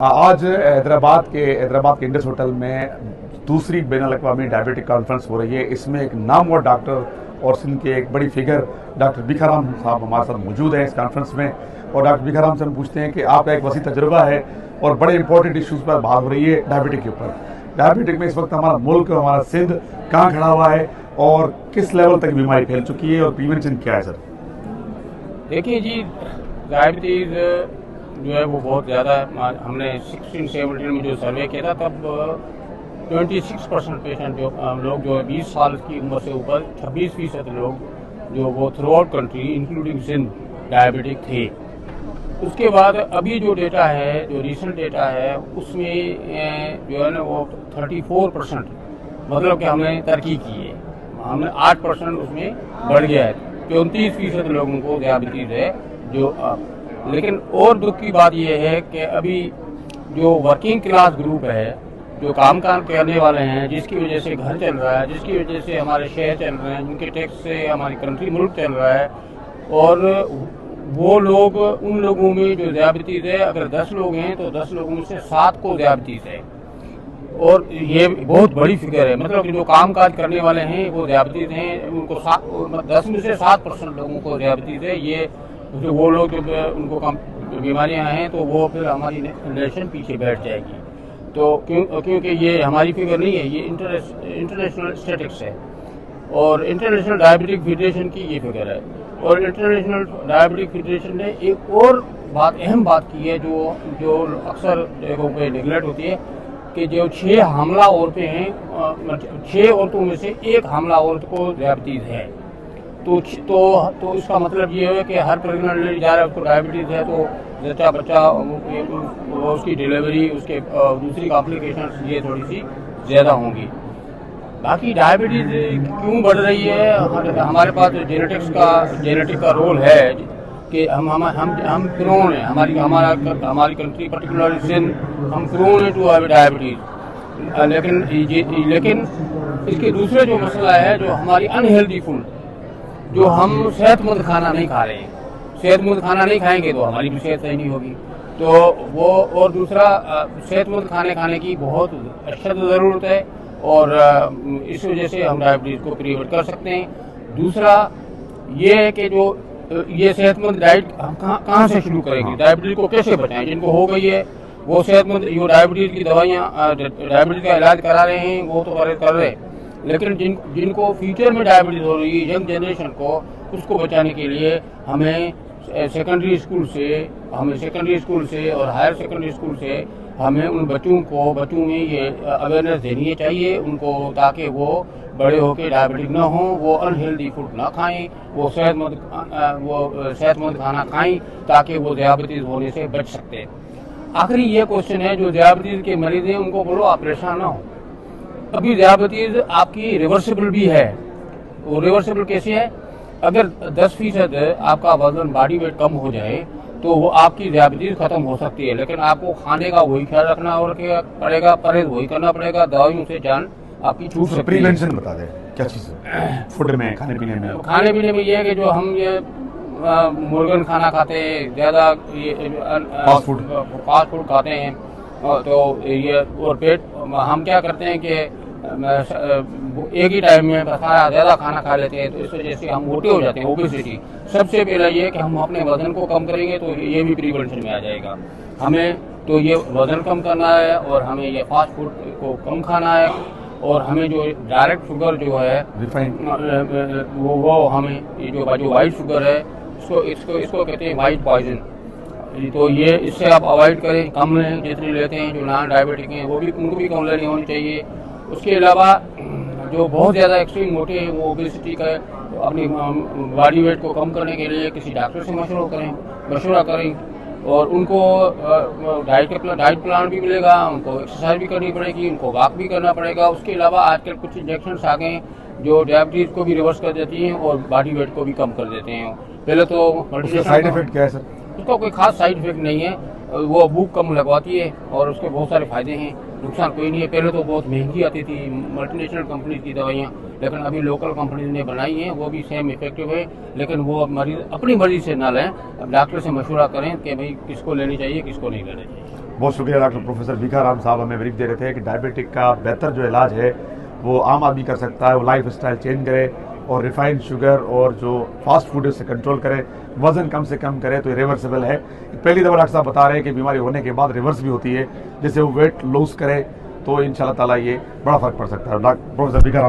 आज हैदराबाद के Indus hotel में दूसरी बैनुल-अक़वामी डायबिटिक कॉन्फ्रेंस हो रही है। इसमें एक नामवर डॉक्टर और सिंध के एक बड़ी फिगर डॉक्टर भिखाराम साहब हमारे साथ मौजूद हैं इस कॉन्फ्रेंस में। और डॉक्टर भिखाराम से हम पूछते हैं कि आपका एक वसी तजुर्बा है और बड़े इंपॉर्टेंट इश्यूज़ पर बात हो रही है डायबिटिक के ऊपर। डायबिटिक में इस वक्त हमारा मुल्क, हमारा सिंध कहाँ खड़ा हुआ है और किस लेवल तक बीमारी फैल चुकी है और प्रिवेंशन क्या है सर? देखिए जी, डायबिटीज़ जो है वो बहुत ज़्यादा है। हमने 16-17 में जो सर्वे किया था तब 26% पेशेंट जो लोग जो 20 साल की उम्र से ऊपर 26% लोग जो वो throughout country including Sindh diabetic थे। उसके बाद अभी जो डेटा है, जो रिसेंट डेटा है, उसमें जो है ना वो 34%, मतलब कि हमने तरक्की की है। हमने 8% उसमें बढ़ गया है। 34% लोगों को डायबिटीज़ है जो लेकिन और दुख की बात यह है कि अभी जो वर्किंग क्लास ग्रुप है, जो काम करने वाले हैं, जिसकी वजह से घर चल रहा है, जिसकी वजह से हमारे शहर चल रहे हैं, जिनके टैक्स से हमारी कंट्री मुल्क चल रहा है, और वो लोग, उन लोगों में जो डायबिटीज़ है, अगर 10 लोग हैं तो 10 लोगों में से 7 को डायबिटीज़ है। और ये बहुत बड़ी फिगर है, मतलब कि जो काम काज करने वाले हैं वो डायबिटीज़ हैं, उनको 10 में से 7% लोगों को डायबिटीज़ है। ये जो वो लोग जब उनको कम बीमारियां हैं तो वो फिर हमारी नेशन पीछे बैठ जाएगी। तो क्योंकि ये हमारी फिगर नहीं है, ये इंटरनेशनल स्टैटिस्टिक्स है और इंटरनेशनल डायबिटिक फेडरेशन की ये फिगर है। और इंटरनेशनल डायबिटिक फेडरेशन ने एक और अहम बात की है जो अक्सर जगहों पे नेगलेक्ट होती है, कि जो 6 हमला औरतें हैं, 6 औरतों में से 1 हमला औरत को डायबिटीज़ है। तो इसका मतलब ये है कि हर प्रेग्नेंट लेडी जा रहा है, उसको डायबिटीज़ है, तो जच्चा बच्चा उसकी डिलीवरी, उसके दूसरी कॉम्प्लिकेशंस ये थोड़ी सी ज़्यादा होंगी। बाकी डायबिटीज़ क्यों बढ़ रही है? हमारे पास जेनेटिक का रोल है कि हम प्रोन है, हमारी कंट्री पर्टिकुलरली सिंध, हम प्रोन है टू हैव डायबिटीज़। लेकिन इसके दूसरे जो मसला है, जो हमारी अनहेल्दी फूड, जो हम सेहतमंद खाना नहीं खा रहे हैं, सेहतमंद खाना नहीं खाएंगे तो हमारी भी सेहत सही नहीं होगी। तो वो, और दूसरा, सेहतमंद खाने की बहुत अशद ज़रूरत है और इस वजह से हम डायबिटीज़ को प्रिवेंट कर सकते हैं। दूसरा ये है कि जो ये सेहतमंद डाइट हम कहाँ से शुरू करेंगे, डायबिटीज़ को कैसे बचाएं? जिनको हो गई है वो सेहतमंद, जो डायबिटीज़ की दवाइयाँ, डायबिटीज़ का इलाज करा रहे हैं वो तो कर रहे हैं, लेकिन जिनको फ्यूचर में डायबिटीज़ हो रही है, यंग जनरेशन को, उसको बचाने के लिए हमें सेकेंडरी स्कूल से और हायर सेकेंडरी स्कूल से हमें उन बच्चों में ये अवेयरनेस देनी चाहिए उनको, ताकि वो बड़े होकर डायबिटिक ना हो, वो अनहेल्दी फूड ना खाएं, वो सेहतमंद खाना खाएं, ताकि वो डायबिटीज़ होने से बच सकते हैं। आखिरी ये क्वेश्चन है, जो डायबिटीज़ के मरीज हैं उनको बोलो आप परेशान ना हो। अभी डायबिटीज़ आपकी रिवर्सिबल भी है। वो रिवर्सिबल कैसे है? अगर 10% आपका वजन, बॉडी वेट कम हो जाए तो वो आपकी डायबिटीज़ खत्म हो सकती है, लेकिन आपको खाने का वही ख्याल रखना पड़ेगा, परहेज वही करना पड़ेगा, दवाइयों से जान आपकी छूट सकती है। प्रिवेंशन बता दें क्या चीज़ है फूड में, खाने पीने में? ये है कि जो हम ये मुर्गन खाना खाते हैं, ज़्यादा फास्ट फूड खाते हैं, तो ये, और पेट, हम क्या करते हैं कि एक ही टाइम में ज़्यादा खाना खा लेते हैं, तो इस वजह से हम मोटे हो जाते हैं, ओबेसिटी। सबसे पहला ये है कि हम अपने वजन को कम करेंगे तो ये भी प्रिवेंशन में आ जाएगा। हमें तो ये वजन कम करना है और हमें ये फास्ट फूड को कम खाना है, और हमें जो डायरेक्ट शुगर जो है वो हमें, ये जो वाइट शुगर है, इसको कहते हैं वाइट पॉइजन। तो ये, इससे आप अवॉइड करें, कम लें, जितनी लेते हैं। जो नॉन डायबिटिक हैं उनको भी कम लेनी होनी चाहिए। उसके अलावा जो बहुत ज़्यादा एक्सट्रीम मोटे हैं, वो ओबेसिटी का अपनी बॉडी वेट को कम करने के लिए किसी डॉक्टर से मशवरा करें और उनको डाइट प्लान भी मिलेगा, उनको एक्सरसाइज भी करनी पड़ेगी, उनको वॉक भी करना पड़ेगा। उसके अलावा आजकल कुछ इंजेक्शंस आ गए जो डायबिटीज़ को भी रिवर्स कर देती हैं और बॉडी वेट को भी कम कर देते हैं। पहले तो साइड इफेक्ट क्या है सर? उसका कोई खास साइड इफेक्ट नहीं है, वो भूख कम लगवाती है और उसके बहुत सारे फायदे हैं, नुकसान कोई नहीं है। पहले तो बहुत महंगी आती थी मल्टीनेशनल कंपनी की दवाइयाँ, लेकिन अभी लोकल कंपनीज ने बनाई हैं, वो भी सेम इफेक्टिव है। लेकिन वो मरीज अपनी मर्जी से ना लें, डॉक्टर से मशवरा करें कि भाई किसको लेनी चाहिए, किसको नहीं लेनी चाहिए। बहुत शुक्रिया डॉक्टर प्रोफेसर भिखाराम साहब हमें ब्रीफ दे रहे थे कि डायबिटिक का बेहतर जो इलाज है वो आम आदमी कर सकता है। वो लाइफ स्टाइल चेंज करे और रिफाइंड शुगर और जो फास्ट फूड है उससे कंट्रोल करे, वजन कम से कम करे तो ये रिवर्सिबल है। पहली दफ़ा डॉक्टर साहब बता रहे हैं कि बीमारी होने के बाद रिवर्स भी होती है, जैसे वो वेट लूज करे तो इंशाल्लाह ताला ये बड़ा फर्क पड़ सकता है। Doctor professor Bhikharam